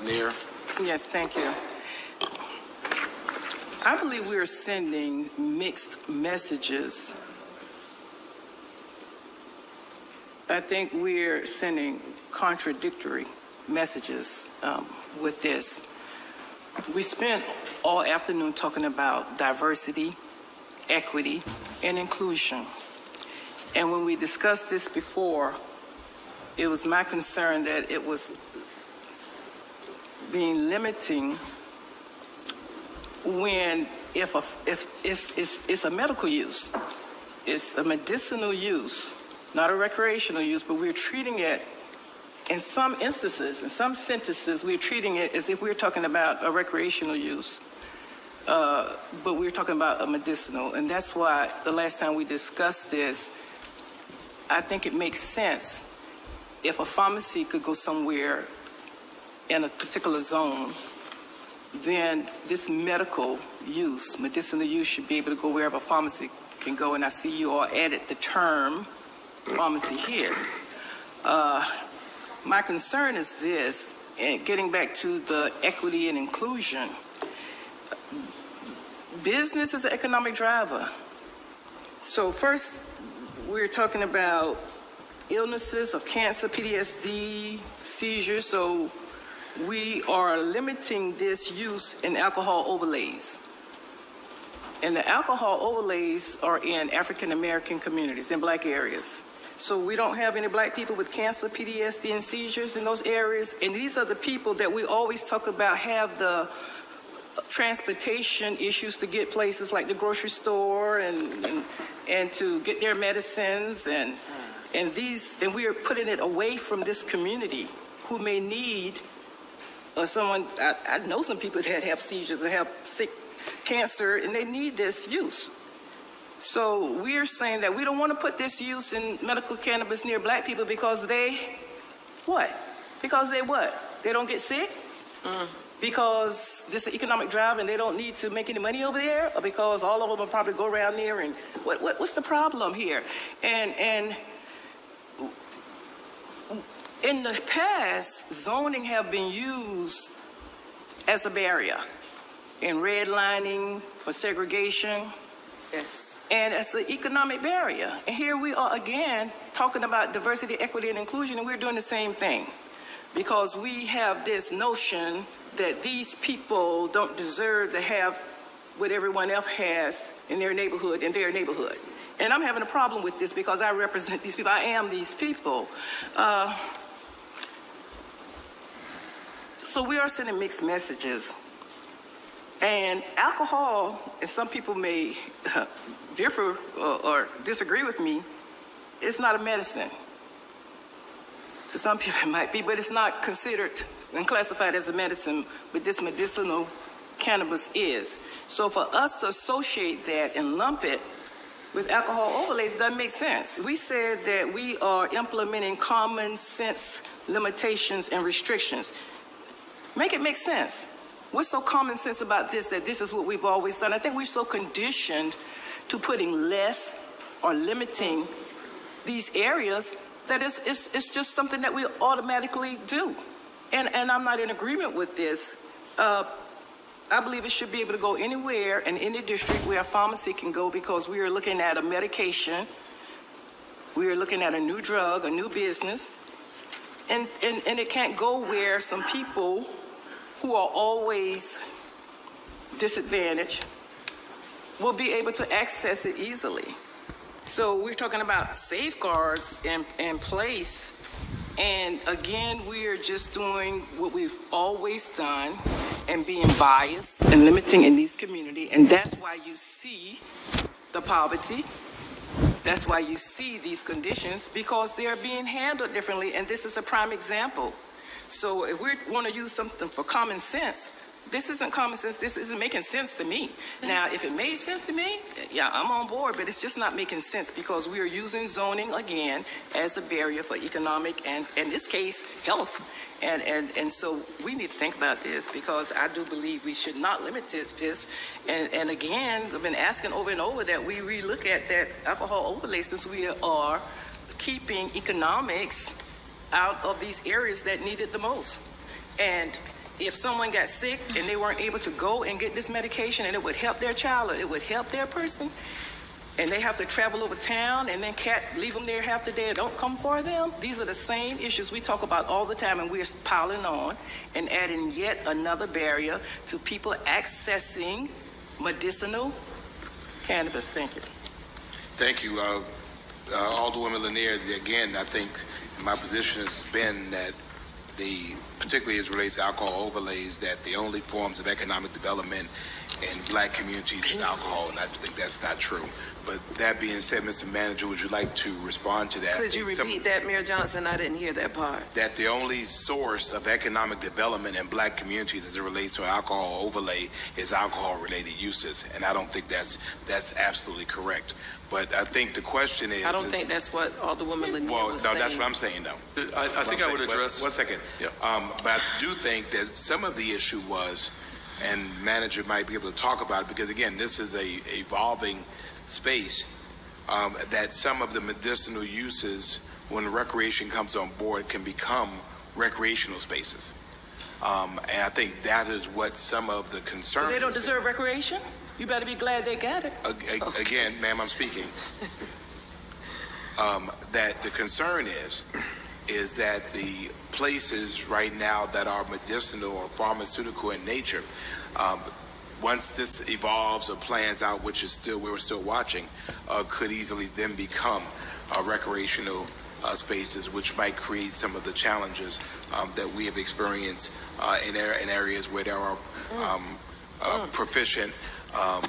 Mayor. Yes, thank you. I believe we're sending mixed messages. I think we're sending contradictory messages with this. We spent all afternoon talking about diversity, equity, and inclusion. And when we discussed this before, it was my concern that it was being limiting when if it's a medical use, it's a medicinal use, not a recreational use, but we're treating it in some instances, in some sentences, we're treating it as if we're talking about a recreational use, but we're talking about a medicinal. And that's why the last time we discussed this, I think it makes sense if a pharmacy could go somewhere in a particular zone, then this medical use, medicinal use, should be able to go wherever a pharmacy can go. And I see you all added the term pharmacy here. My concern is this, and getting back to the equity and inclusion, business is an economic driver. So first, we're talking about illnesses of cancer, PTSD, seizures. So we are limiting this use in alcohol overlays. And the alcohol overlays are in African American communities, in black areas. So we don't have any black people with cancer, PTSD, and seizures in those areas. And these are the people that we always talk about have the transportation issues to get places like the grocery store and to get their medicines. And we are putting it away from this community who may need someone. I know some people that have seizures or have sick cancer, and they need this use. So we're saying that we don't want to put this use in medical cannabis near black people because what? They don't get sick? Because this is an economic drive and they don't need to make any money over there? Or because all of them will probably go around there and what's the problem here? And in the past, zoning have been used as a barrier in redlining for segregation. Yes. And it's an economic barrier. And here we are again talking about diversity, equity, and inclusion, and we're doing the same thing. Because we have this notion that these people don't deserve to have what everyone else has in their neighborhood, And I'm having a problem with this because I represent these people. I am these people. So we are sending mixed messages. And alcohol, and some people may differ or disagree with me, it's not a medicine. To some people it might be, but it's not considered and classified as a medicine, but this medicinal cannabis is. So for us to associate that and lump it with alcohol overlays doesn't make sense. We said that we are implementing common sense limitations and restrictions. Make it make sense. What's so common sense about this, that this is what we've always done? I think we're so conditioned to putting less or limiting these areas that it's just something that we automatically do. And I'm not in agreement with this. I believe it should be able to go anywhere in any district where a pharmacy can go because we are looking at a medication. We are looking at a new drug, a new business. And it can't go where some people who are always disadvantaged will be able to access it easily. So we're talking about safeguards in place. And again, we are just doing what we've always done and being biased and limiting in these communities. And that's why you see the poverty. That's why you see these conditions, because they're being handled differently. And this is a prime example. So if we want to use something for common sense, this isn't common sense. This isn't making sense to me. Now, if it made sense to me, yeah, I'm on board, but it's just not making sense because we are using zoning again as a barrier for economic and, in this case, health. And so we need to think about this because I do believe we should not limit this. And again, I've been asking over and over that we relook at that alcohol overlay since we are keeping economics out of these areas that need it the most. And if someone got sick and they weren't able to go and get this medication and it would help their child or it would help their person, and they have to travel over town and then leave them there half the day, don't come for them. These are the same issues we talk about all the time, and we're piling on and adding yet another barrier to people accessing medicinal cannabis. Thank you. Thank you. Alderwoman Lanier, again, I think my position has been that particularly as it relates to alcohol overlays, that the only forms of economic development in black communities is alcohol, and I think that's not true. But that being said, Mr. Manager, would you like to respond to that? Could you repeat that, Mayor Johnson? I didn't hear that part. That the only source of economic development in black communities as it relates to alcohol overlay is alcohol-related uses, and I don't think that's absolutely correct. But I think the question is... I don't think that's what Alderwoman Lanier was saying. That's what I'm saying, though. I think I would address... One second. Yeah. But I do think that some of the issue was, and manager might be able to talk about it, because, again, this is a evolving space, that some of the medicinal uses, when recreation comes on board, can become recreational spaces. And I think that is what some of the concern is. They don't deserve recreation? You better be glad they got it. Again, ma'am, I'm speaking. That the concern is that the places right now that are medicinal or pharmaceutical in nature, once this evolves or plans out, which is we're still watching, could easily then become recreational spaces, which might create some of the challenges that we have experienced in areas where there are proficient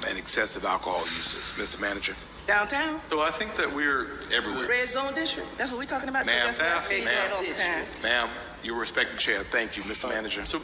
and excessive alcohol uses. Mr. Manager. Downtown? So I think that we're... Everywhere. Red zone district? That's what we're talking about? Ma'am, That's what I say ma'am, all the time. ma'am, you respect the chair. Thank you, Mr. Manager. So